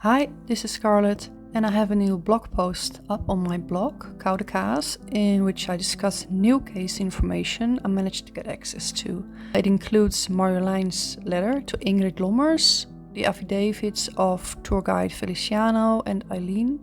Hi, this is Scarlett, and I have a new blog post up on my blog, KoudeKaas, in which I discuss new case information I managed to get access to. It includes Marjolein's letter to Ingrid Lommers, the affidavits of tour guide Feliciano and Eileen,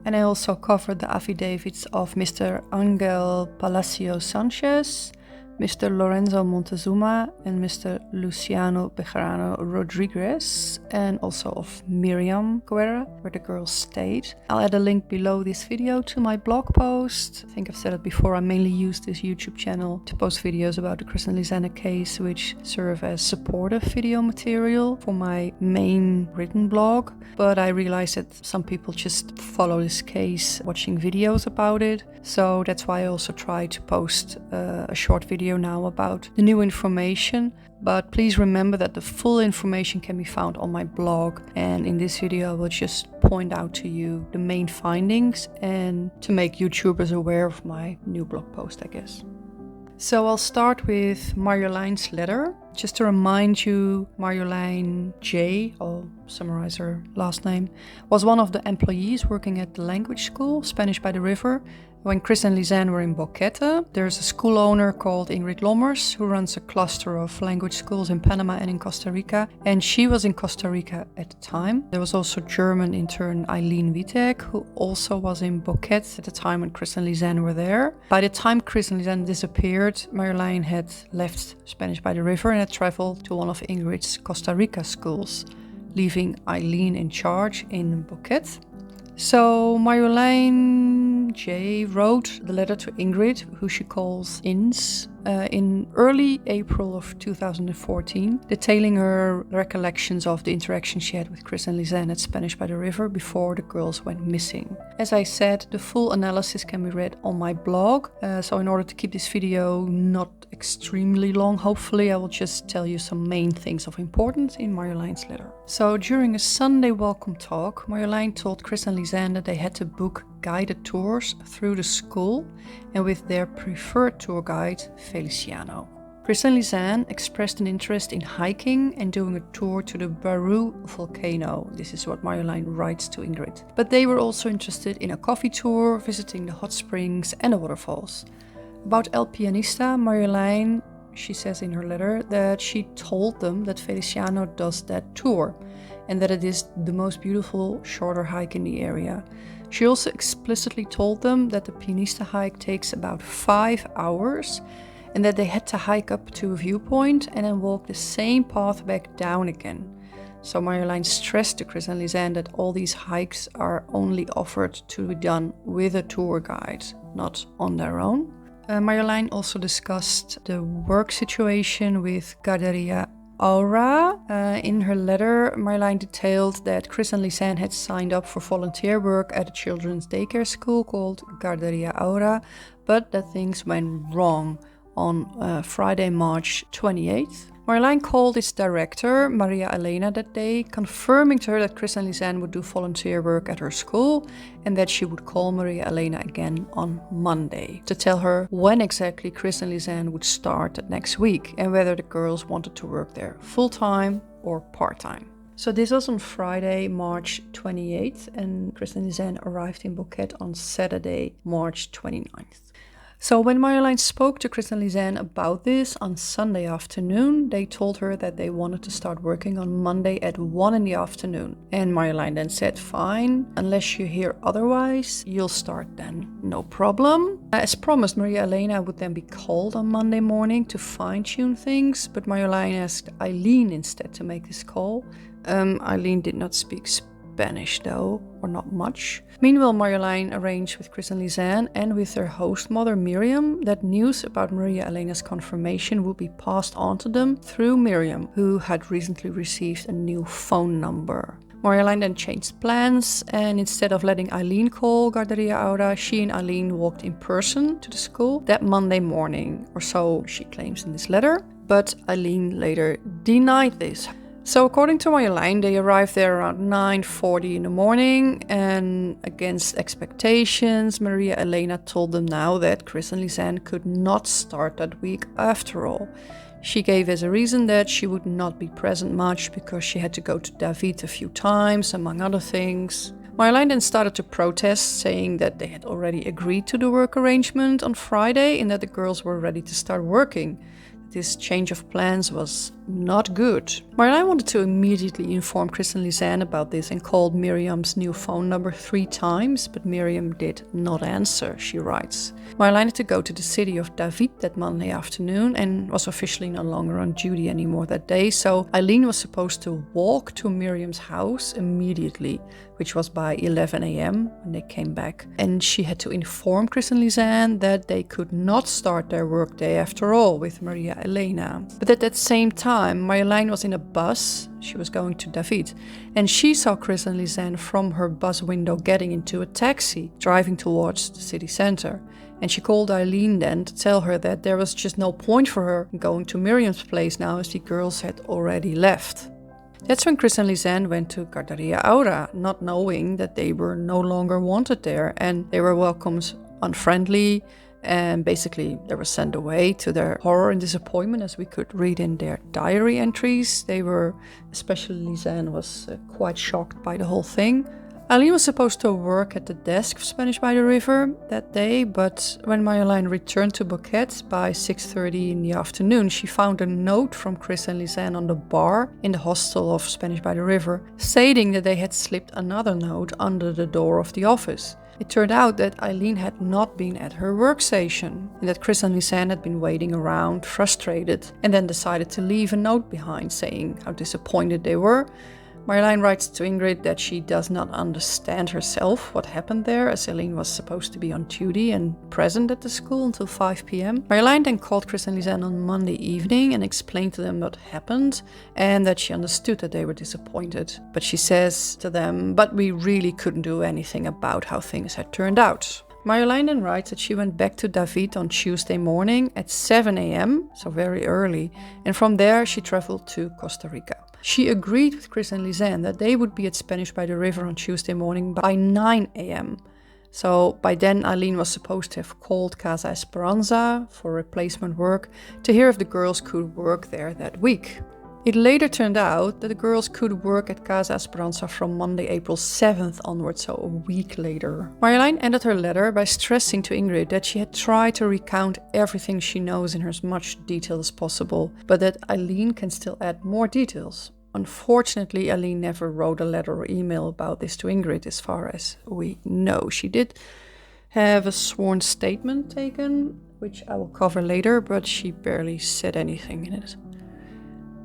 and I also covered the affidavits of Mr. Angel Palacio Sanchez, Mr. Lorenzo Montezuma and Mr. Luciano Bejarano Rodriguez, and also of Miriam Guerra, where the girls stayed. I'll add a link below this video to my blog post. I think I've said it before, I mainly use this YouTube channel to post videos about the Chris and Lisanne case, which serve as supportive video material for my main written blog. But I realized that some people just follow this case watching videos about it. So that's why I also try to post a short video now about the new information. But please remember that the full information can be found on my blog, and in this video I will just point out to you the main findings and to make YouTubers aware of my new blog post, I guess. So I'll start with Marjoleine's letter. Just to remind you, Marjolein J, I'll summarize her last name, was one of the employees working at the language school, Spanish by the River. When Chris and Lisanne were in Boquete, there's a school owner called Ingrid Lommers who runs a cluster of language schools in Panama and in Costa Rica, and she was in Costa Rica at the time. There was also German intern Eileen Witek, who also was in Boquete at the time when Chris and Lisanne were there. By the time Chris and Lisanne disappeared, Marjolein had left Spanish by the River and had traveled to one of Ingrid's Costa Rica schools, leaving Eileen in charge in Boquete. So Marjolein J wrote the letter to Ingrid, who she calls Ins, in early April of 2014, detailing her recollections of the interaction she had with Chris and Lisanne at Spanish by the River before the girls went missing. As I said, the full analysis can be read on my blog, so in order to keep this video not extremely long, hopefully I will just tell you some main things of importance in Marjoleine's letter. So during a Sunday welcome talk, Marjolein told Chris and Lisanne that they had to book guided tours through the school and with their preferred tour guide, Feliciano. Chris and Lisanne expressed an interest in hiking and doing a tour to the Baru volcano. This is what Marjolein writes to Ingrid. But they were also interested in a coffee tour, visiting the hot springs and the waterfalls. About El Pianista, Marjolein, she says in her letter that she told them that Feliciano does that tour and that it is the most beautiful shorter hike in the area. She also explicitly told them that the Pianista hike takes about 5 hours and that they had to hike up to a viewpoint and then walk the same path back down again. So Marjolein stressed to Chris and Lisanne that all these hikes are only offered to be done with a tour guide, not on their own. Marjolein also discussed the work situation with Garderia Aura. In her letter, Marjolein detailed that Chris and Lisanne had signed up for volunteer work at a children's daycare school called Garderia Aura, but that things went wrong on Friday, March 28th. Marjolein called its director, Maria Elena, that day, confirming to her that Chris and Lisanne would do volunteer work at her school and that she would call Maria Elena again on Monday to tell her when exactly Chris and Lisanne would start next week and whether the girls wanted to work there full-time or part-time. So this was on Friday, March 28th, and Chris and Lisanne arrived in Boquete on Saturday, March 29th. So when Marjolein spoke to Chris and Lisanne about this on Sunday afternoon, they told her that they wanted to start working on Monday at 1 in the afternoon. And Marjolein then said, fine, unless you hear otherwise, you'll start then, no problem. As promised, Maria Elena would then be called on Monday morning to fine-tune things, but Marjolein asked Eileen instead to make this call. Eileen did not speak Spanish though, or not much. Meanwhile, Marjolein arranged with Chris and Lisanne and with their host mother Miriam that news about Maria Elena's confirmation would be passed on to them through Miriam, who had recently received a new phone number. Marjolein then changed plans, and instead of letting Eileen call Garderia Aura, she and Eileen walked in person to the school that Monday morning, or so she claims in this letter, but Eileen later denied this. So according to Marjolein, they arrived there around 9:40 in the morning, and against expectations, Maria Elena told them now that Chris and Lisanne could not start that week after all. She gave as a reason that she would not be present much because she had to go to David a few times, among other things. Marjolein then started to protest, saying that they had already agreed to the work arrangement on Friday and that the girls were ready to start working. This change of plans was not good. Marjolein wanted to immediately inform Chris and Lisanne about this and called Miriam's new phone number 3 times, but Miriam did not answer, she writes. Marjolein had to go to the city of David that Monday afternoon and was officially no longer on duty anymore that day, so Eileen was supposed to walk to Miriam's house immediately, which was by 11 a.m. when they came back. And she had to inform Chris and Lisanne that they could not start their workday after all with Maria Elena. But at that same time, Marjolein was in a bus. She was going to David, and she saw Chris and Lisanne from her bus window getting into a taxi, driving towards the city center. And she called Eileen then to tell her that there was just no point for her going to Miriam's place now as the girls had already left. That's when Chris and Lisanne went to Garderia Aura, not knowing that they were no longer wanted there, and they were welcomed unfriendly, and basically they were sent away to their horror and disappointment, as we could read in their diary entries. They were, especially Lisanne, was quite shocked by the whole thing. Eileen was supposed to work at the desk of Spanish by the River that day, but when Marjolein returned to Bouquet by 6:30 in the afternoon, she found a note from Chris and Lisanne on the bar in the hostel of Spanish by the River, stating that they had slipped another note under the door of the office. It turned out that Eileen had not been at her workstation, and that Chris and Lisanne had been waiting around, frustrated, and then decided to leave a note behind saying how disappointed they were. Marjolein writes to Ingrid that she does not understand herself what happened there, as Eileen was supposed to be on duty and present at the school until 5 p.m. Marjolein then called Chris and Lisanne on Monday evening and explained to them what happened and that she understood that they were disappointed. But she says to them, but we really couldn't do anything about how things had turned out. Marjolein then writes that she went back to David on Tuesday morning at 7 a.m., so very early, and from there she traveled to Costa Rica. She agreed with Chris and Lisanne that they would be at Spanish by the River on Tuesday morning by 9 a.m. So by then Eileen was supposed to have called Casa Esperanza for replacement work to hear if the girls could work there that week. It later turned out that the girls could work at Casa Esperanza from Monday, April 7th onwards, so a week later. Marjolein ended her letter by stressing to Ingrid that she had tried to recount everything she knows in as much detail as possible, but that Eileen can still add more details. Unfortunately, Eileen never wrote a letter or email about this to Ingrid, as far as we know. She did have a sworn statement taken, which I will cover later, but she barely said anything in it.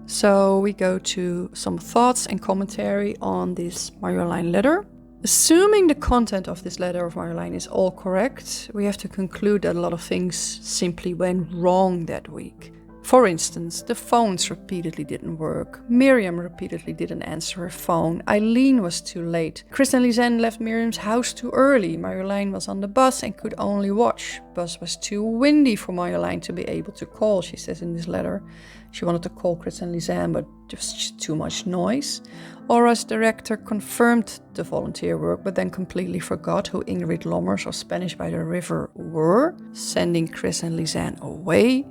So we go to some thoughts and commentary on this Marjolein letter. Assuming the content of this letter of Marjolein is all correct, we have to conclude that a lot of things simply went wrong that week. For instance, the phones repeatedly didn't work. Miriam repeatedly didn't answer her phone. Eileen was too late. Chris and Lisanne left Miriam's house too early. Marjolein was on the bus and could only watch. Bus was too windy for Marjolein to be able to call, she says in this letter. She wanted to call Chris and Lisanne, but there was just too much noise. Aura's director confirmed the volunteer work, but then completely forgot who Ingrid Lommers of Spanish by the River were, sending Chris and Lisanne away.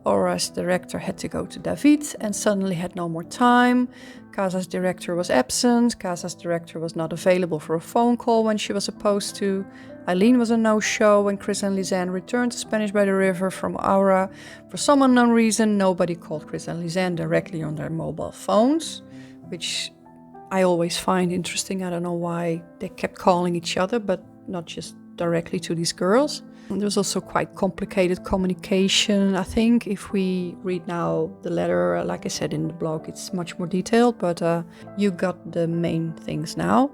Aura's director had to go to David and suddenly had no more time. Casa's director was absent. Casa's director was not available for a phone call when she was supposed to. Eileen was a no-show when Chris and Lisanne returned to Spanish by the River from Aura. For some unknown reason, nobody called Chris and Lisanne directly on their mobile phones, which I always find interesting. I don't know why they kept calling each other, but not just directly to these girls. And there was also quite complicated communication. I think if we read now the letter, like I said in the blog, it's much more detailed, but you got the main things now.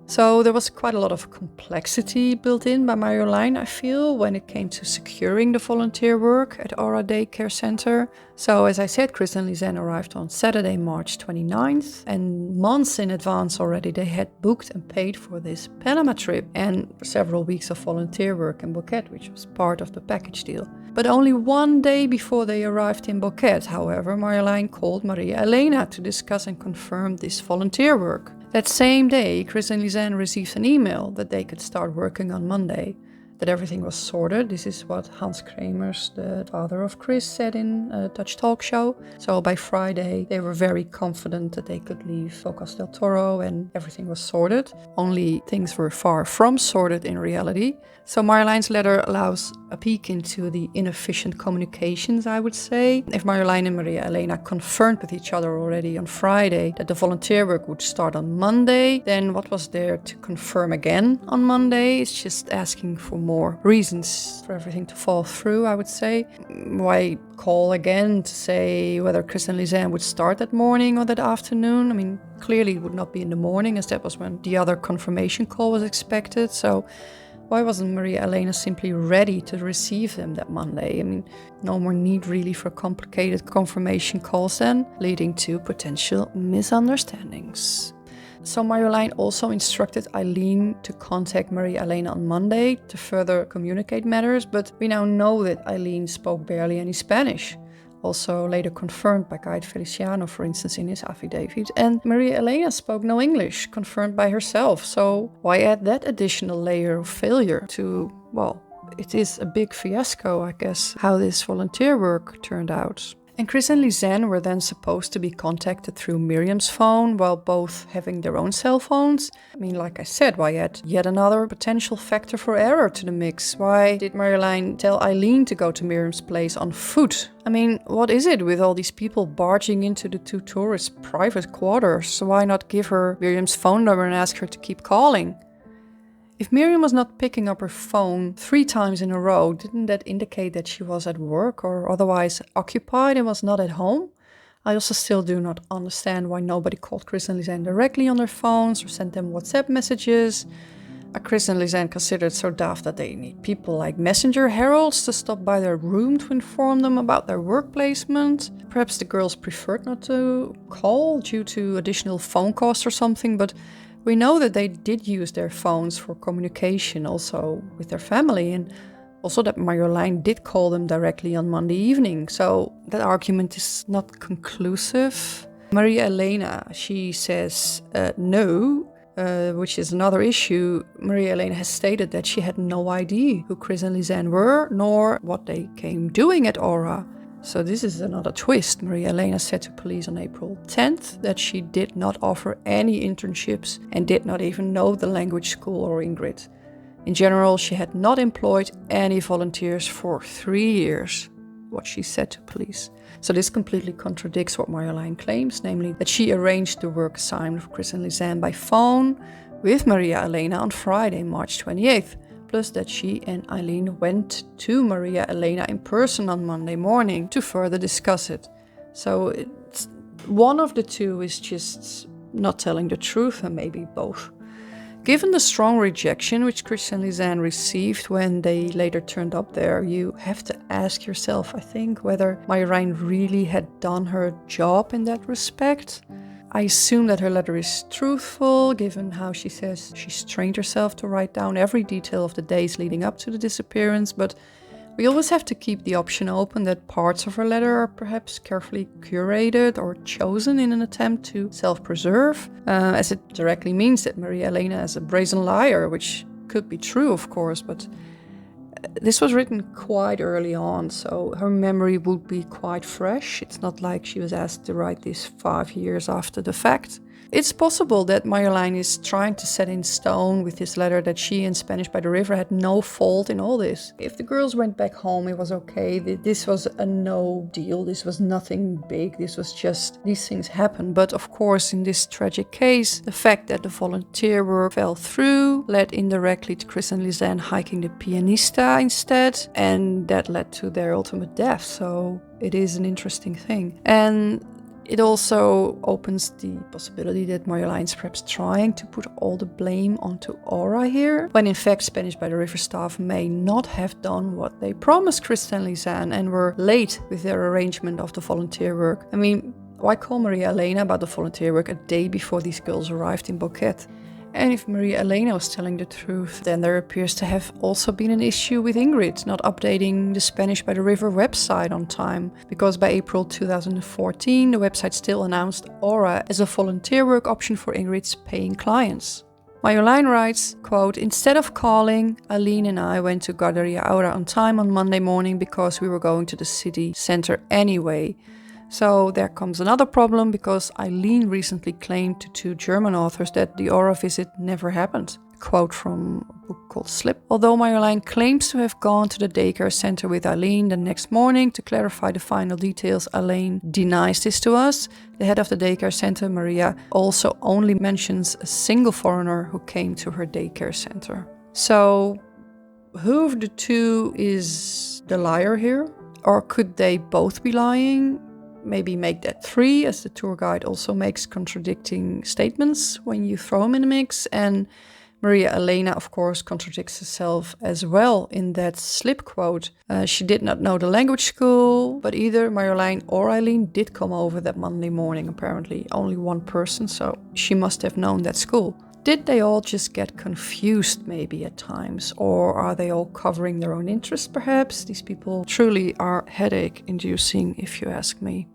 So there was quite a lot of complexity built in by Marjolein, I feel, when it came to securing the volunteer work at Aura Daycare Center. So as I said, Chris and Lisanne arrived on Saturday, March 29th, and months in advance already they had booked and paid for this Panama trip and several weeks of volunteer work in Bouquet, which was part of the package deal. But only one day before they arrived in Bouquet, however, Marjolein called Maria Elena to discuss and confirm this volunteer work. That same day, Chris and Lisanne received an email that they could start working on Monday. that everything was sorted. This is what Hans Kremers, the father of Chris, said in a Dutch talk show. So by Friday, they were very confident that they could leave Bocas del Toro and everything was sorted. Only things were far from sorted in reality. So Marjolein's letter allows a peek into the inefficient communications, I would say. If Marjolein and Maria Elena confirmed with each other already on Friday that the volunteer work would start on Monday, then what was there to confirm again on Monday? It's just asking for more reasons for everything to fall through, I would say. Why call again to say whether Chris and Lisanne would start that morning or that afternoon? I mean, clearly it would not be in the morning, as that was when the other confirmation call was expected. So why wasn't Maria Elena simply ready to receive them that Monday? I mean, no more need really for complicated confirmation calls then, leading to potential misunderstandings. So Marjolein also instructed Eileen to contact Maria Elena on Monday to further communicate matters, but we now know that Eileen spoke barely any Spanish. Also later confirmed by guide Feliciano, for instance, in his affidavit. And Maria Elena spoke no English, confirmed by herself. So why add that additional layer of failure to, well, it is a big fiasco, I guess, how this volunteer work turned out. And Chris and Lisanne were then supposed to be contacted through Miriam's phone while both having their own cell phones. I mean, like I said, why add yet another potential factor for error to the mix? Why did Marjolein tell Eileen to go to Miriam's place on foot? I mean, what is it with all these people barging into the two tourists' private quarters? So why not give her Miriam's phone number and ask her to keep calling? If Miriam was not picking up her phone 3 times in a row, didn't that indicate that she was at work or otherwise occupied and was not at home? I also still do not understand why nobody called Chris and Lisanne directly on their phones or sent them WhatsApp messages. Are Chris and Lisanne considered so daft that they need people like messenger heralds to stop by their room to inform them about their work placement? Perhaps the girls preferred not to call due to additional phone costs or something, but we know that they did use their phones for communication also with their family, and also that Marjolein did call them directly on Monday evening. So that argument is not conclusive. Maria Elena, she says no, which is another issue. Maria Elena has stated that she had no idea who Chris and Lisanne were, nor what they came doing at Aura. So this is another twist. Maria Elena said to police on April 10th that she did not offer any internships and did not even know the language school or Ingrid. In general, she had not employed any volunteers for 3 years, what she said to police. So this completely contradicts what Marjolein claims, namely that she arranged the work assignment of Chris and Lisanne by phone with Maria Elena on Friday, March 28th. Plus that she and Eileen went to Maria Elena in person on Monday morning to further discuss it. So one of the two is just not telling the truth, and maybe both. Given the strong rejection which Chris and Lisanne received when they later turned up there, you have to ask yourself, I think, whether Marjolein really had done her job in that respect. I assume that her letter is truthful, given how she says she's trained herself to write down every detail of the days leading up to the disappearance, but we always have to keep the option open that parts of her letter are perhaps carefully curated or chosen in an attempt to self-preserve, as it directly means that Maria Elena is a brazen liar, which could be true, of course, but this was written quite early on, so her memory would be quite fresh. It's not like she was asked to write this 5 years after the fact. It's possible that Marjolein is trying to set in stone with this letter that she and Spanish by the River had no fault in all this. If the girls went back home, it was okay. This was a no deal. This was nothing big. This was just, these things happen. But of course, in this tragic case, the fact that the volunteer work fell through led indirectly to Chris and Lisanne hiking the Pianista instead, and that led to their ultimate death. So it is an interesting thing. And it also opens the possibility that Marjolein's perhaps trying to put all the blame onto Aura here, when in fact Spanish by the River staff may not have done what they promised Chris and Lisanne and were late with their arrangement of the volunteer work. I mean, why call Maria Elena about the volunteer work a day before these girls arrived in Boquete? And if Maria Elena was telling the truth, then there appears to have also been an issue with Ingrid not updating the Spanish by the River website on time, because by April 2014 the website still announced Aura as a volunteer work option for Ingrid's paying clients. Marjolein writes, quote, "Instead of calling, Eileen and I went to Galeria Aura on time on Monday morning because we were going to the city center anyway. So there comes another problem because Eileen recently claimed to 2 German authors that the Aura visit never happened." Quote from a book called Slip. "Although Marjolein claims to have gone to the daycare center with Eileen the next morning to clarify the final details, Eileen denies this to us. The head of the daycare center, Maria, also only mentions a single foreigner who came to her daycare center." So, who of the two is the liar here? Or could they both be lying? Maybe make that 3, as the tour guide also makes contradicting statements when you throw them in the mix. And Maria Elena, of course, contradicts herself as well in that Slip quote. She did not know the language school, but either Marjolein or Eileen did come over that Monday morning, apparently. Only one person, so she must have known that school. Did they all just get confused maybe at times? Or are they all covering their own interests perhaps? These people truly are headache-inducing, if you ask me.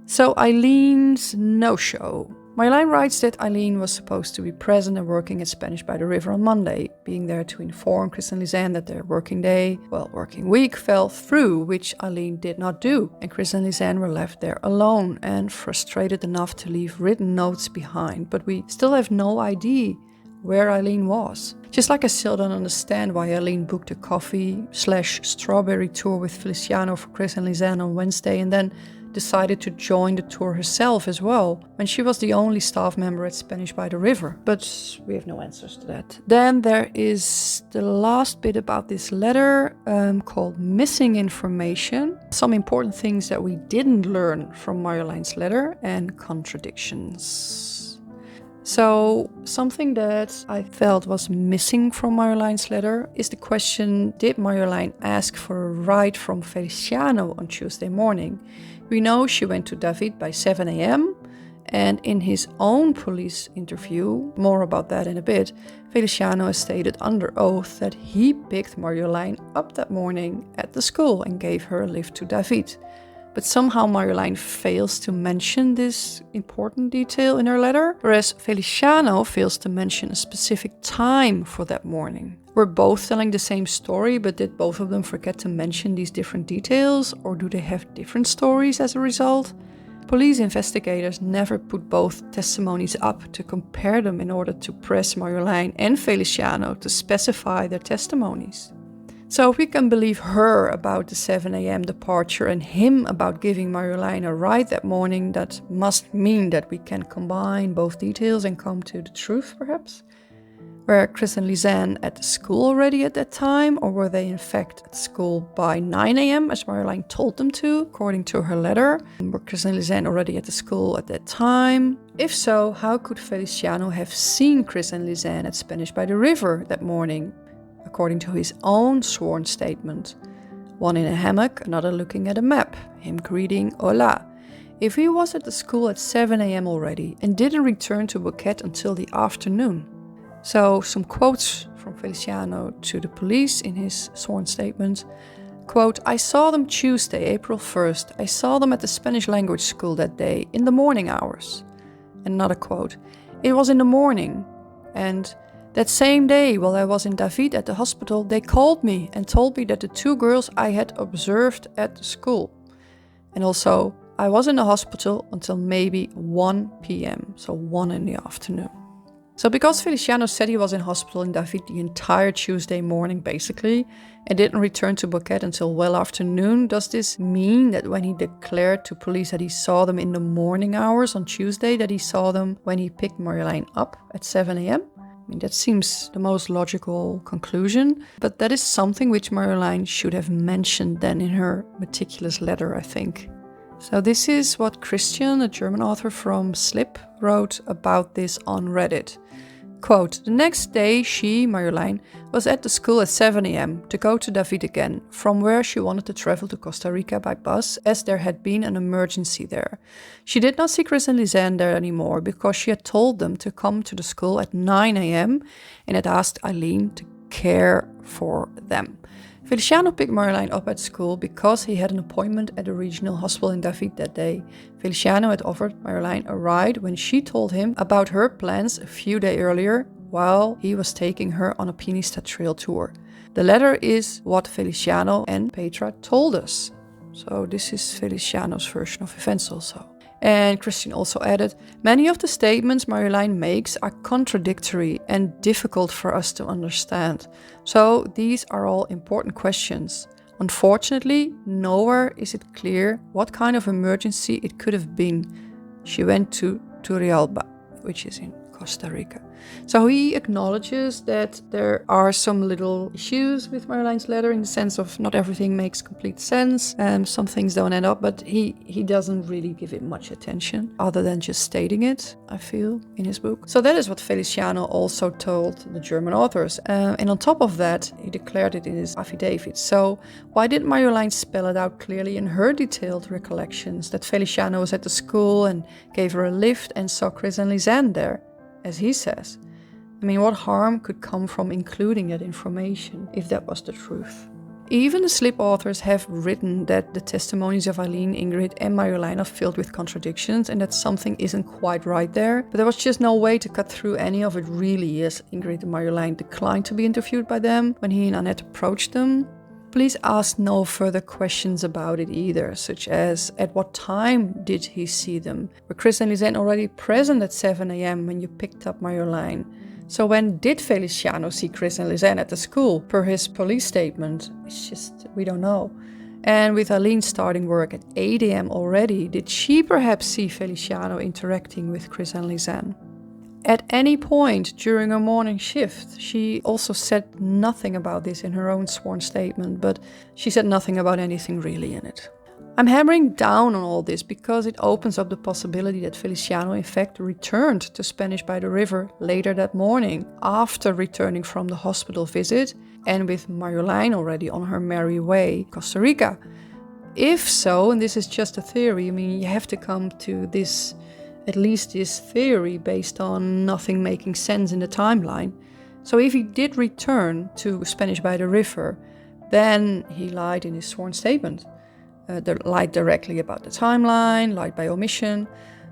So Eileen's no-show. Marjolein writes that Eileen was supposed to be present and working at Spanish by the River on Monday, being there to inform Chris and Lisanne that their working week fell through, which Eileen did not do. And Chris and Lisanne were left there alone and frustrated enough to leave written notes behind. But we still have no idea where Eileen was. Just like I still don't understand why Eileen booked a coffee/strawberry tour with Feliciano for Chris and Lisanne on Wednesday and then decided to join the tour herself as well, when she was the only staff member at Spanish by the River. But we have no answers to that. Then there is the last bit about this letter called Missing Information. Some important things that we didn't learn from Marjolein's letter and contradictions. So something that I felt was missing from Marjoleine's letter is the question, did Marjolein ask for a ride from Feliciano on Tuesday morning? We know she went to David by 7 a.m. and in his own police interview, more about that in a bit, Feliciano has stated under oath that he picked Marjolein up that morning at the school and gave her a lift to David. But somehow Marjolein fails to mention this important detail in her letter, whereas Feliciano fails to mention a specific time for that morning. We're both telling the same story, but did both of them forget to mention these different details, or do they have different stories as a result? Police investigators never put both testimonies up to compare them in order to press Marjolein and Feliciano to specify their testimonies. So if we can believe her about the 7 a.m. departure and him about giving Marjolein a ride that morning, that must mean that we can combine both details and come to the truth, perhaps? Were Chris and Lisanne at the school already at that time, or were they in fact at school by 9 a.m. as Marjolein told them to, according to her letter? Were Chris and Lisanne already at the school at that time? If so, how could Feliciano have seen Chris and Lisanne at Spanish by the River that morning, according to his own sworn statement? One in a hammock, another looking at a map, him greeting hola. If he was at the school at 7 a.m. already and didn't return to Bouquet until the afternoon. So some quotes from Feliciano to the police in his sworn statement. Quote, "I saw them Tuesday, April 1st. I saw them at the Spanish language school that day, in the morning hours." Another quote, "It was in the morning. And that same day, while I was in David at the hospital, they called me and told me that the 2 girls I had observed at the school. And also, I was in the hospital until maybe 1 p.m., so 1 in the afternoon." So because Feliciano said he was in hospital in David the entire Tuesday morning, basically, and didn't return to Bouquet until well after noon, does this mean that when he declared to police that he saw them in the morning hours on Tuesday, that he saw them when he picked Marjolein up at 7 a.m.? I mean, that seems the most logical conclusion, but that is something which Marjolein should have mentioned then in her meticulous letter, I think. So this is what Christian, a German author from Slip, wrote about this on Reddit. Quote, "The next day she, Marjolein, was at the school at 7 a.m. to go to David again, from where she wanted to travel to Costa Rica by bus, as there had been an emergency there. She did not see Chris and Lisanne there anymore because she had told them to come to the school at 9 a.m. and had asked Eileen to care for them. Feliciano picked Marjolein up at school because he had an appointment at the regional hospital in David that day. Feliciano had offered Marjolein a ride when she told him about her plans a few days earlier while he was taking her on a Pianista Trail tour. The letter is what Feliciano and Petra told us. So this is Feliciano's version of events also. And Christine also added, many of the statements Marjolein makes are contradictory and difficult for us to understand. So these are all important questions. Unfortunately, nowhere is it clear what kind of emergency it could have been. She went to Turrialba, which is in Costa Rica. So he acknowledges that there are some little issues with Marjolein's letter in the sense of not everything makes complete sense and some things don't end up, but he doesn't really give it much attention other than just stating it, I feel, in his book. So that is what Feliciano also told the German authors. And on top of that, he declared it in his affidavit. So why didn't Marjolein spell it out clearly in her detailed recollections that Feliciano was at the school and gave her a lift and saw Chris and Lisanne there? As he says. I mean, what harm could come from including that information if that was the truth? Even the slip authors have written that the testimonies of Eileen, Ingrid and Marjolein are filled with contradictions and that something isn't quite right there. But there was just no way to cut through any of it really, as Ingrid and Marjolein declined to be interviewed by them when he and Annette approached them. Police asked no further questions about it either, such as at what time did he see them? Were Chris and Lisanne already present at 7 a.m. when you picked up Marjolein? So when did Feliciano see Chris and Lisanne at the school, per his police statement? It's just, we don't know. And with Eileen starting work at 8 a.m. already, did she perhaps see Feliciano interacting with Chris and Lisanne? At any point during her morning shift, she also said nothing about this in her own sworn statement, but she said nothing about anything really in it. I'm hammering down on all this because it opens up the possibility that Feliciano in fact returned to Spanish by the River later that morning, after returning from the hospital visit and with Marjolein already on her merry way, Costa Rica. If so, and this is just a theory, I mean, you have to come to this, at least this theory based on nothing making sense in the timeline. So if he did return to Spanish by the River, then he lied in his sworn statement. Lied directly about the timeline, lied by omission.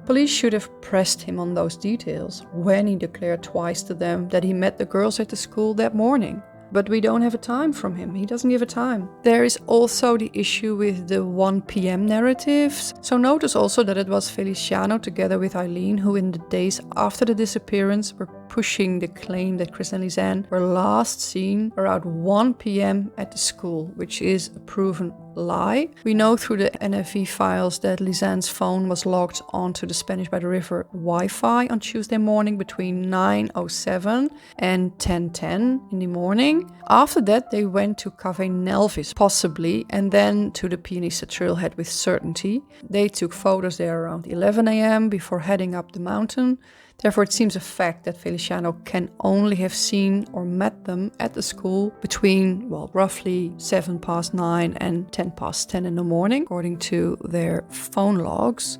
Police should have pressed him on those details when he declared twice to them that he met the girls at the school that morning. But we don't have a time from him. He doesn't give a time. There is also the issue with the 1 p.m. narratives. So notice also that it was Feliciano together with Eileen who in the days after the disappearance were pushing the claim that Chris and Lisanne were last seen around 1 p.m. at the school, which is a proven lie. We know through the NFV files that Lisanne's phone was logged onto the Spanish by the River Wi-Fi on Tuesday morning between 9:07 and 10:10 in the morning. After that, they went to Café Nelvis, possibly, and then to the Pianista Trailhead with certainty. They took photos there around 11 a.m. before heading up the mountain. Therefore, it seems a fact that Feliciano can only have seen or met them at the school between, well, roughly 9:07 and 10:10 in the morning, according to their phone logs.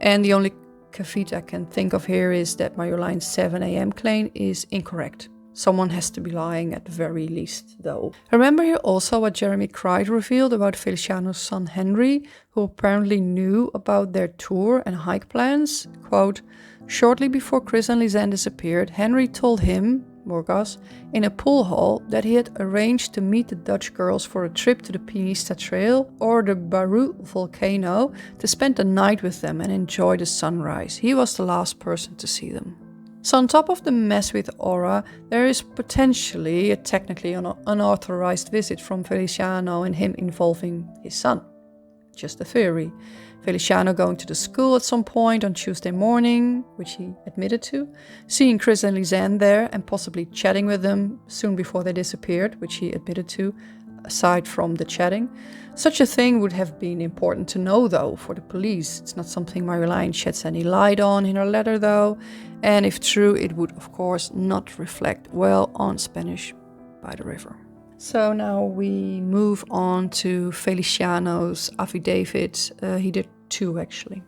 And the only caveat I can think of here is that Marjoleine's 7 a.m. claim is incorrect. Someone has to be lying at the very least, though. Remember here also what Jeremy Cried revealed about Feliciano's son Henry, who apparently knew about their tour and hike plans? Quote, shortly before Chris and Lisanne disappeared, Henry told him, Morgas, in a pool hall that he had arranged to meet the Dutch girls for a trip to the Pianista Trail or the Baru volcano to spend the night with them and enjoy the sunrise. He was the last person to see them. So on top of the mess with Aura, there is potentially a technically unauthorized visit from Feliciano and him involving his son. Just a theory. Feliciano going to the school at some point on Tuesday morning, which he admitted to, seeing Chris and Lisanne there and possibly chatting with them soon before they disappeared, which he admitted to, aside from the chatting. Such a thing would have been important to know, though, for the police. It's not something Marjolein sheds any light on in her letter, though, and if true, it would, of course, not reflect well on Spanish by the River. So now we move on to Feliciano's affidavit. He did 2, actually.